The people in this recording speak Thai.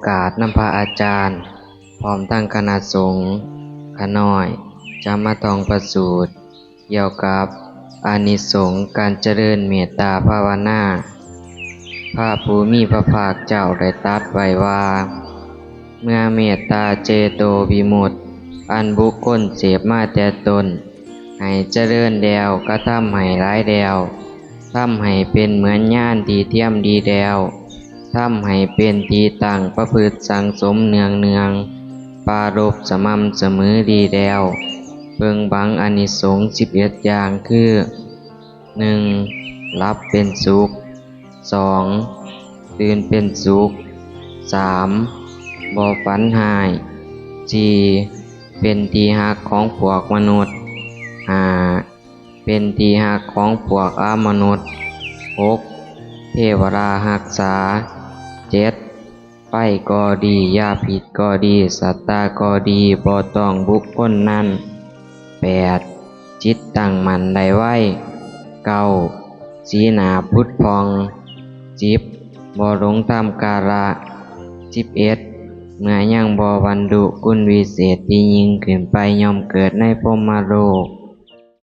กาศนำพระอาจารย์พร้อมทั้งคณะสงฆ์ขน้อยจะมาท่องประสูตรเกี่ยวกับอานิสงส์การเจริญเมตตาภาวนาพระผู้มีพระภาคเจ้าได้ตรัสไว้ว่าเมื่อเมตตาเจโตวิมุตติอันบุคคลเสพมาแต่ตนให้เจริญแล้วก็ทำให้ร้ายแล้วทำให้เป็นเหมือนญาณที่เทียมดีแล้วทำให้เป็นที่ตั้งประพฤติสังสมเนืองปรารภสม่ำเสมอดีแล้วเบิ่งบังอานิสงส์11อย่างคือ 1. หลับเป็นสุข 2. ตื่นเป็นสุข 3. บ่ฝันร้าย 4. เป็นที่รักของพวกมนุษย์ 5. เป็นที่รักของพวกอมนุษย์ 6. เทวดารักษา 7. ไฟก็ดียาพิษก็ดีสัตว์ตาก็ดีบ่ต้องบุคคลนั้น 8. จิตตั้งมั่นได้ไว้ 9. สีหน้าผุดผ่อง 10. บ่หลงตามกาละ 11. เมื่อยังบ่บรรลุคุณวิเศษที่ยิ่งขึ้นไปย่อมเกิดในพรหมโลก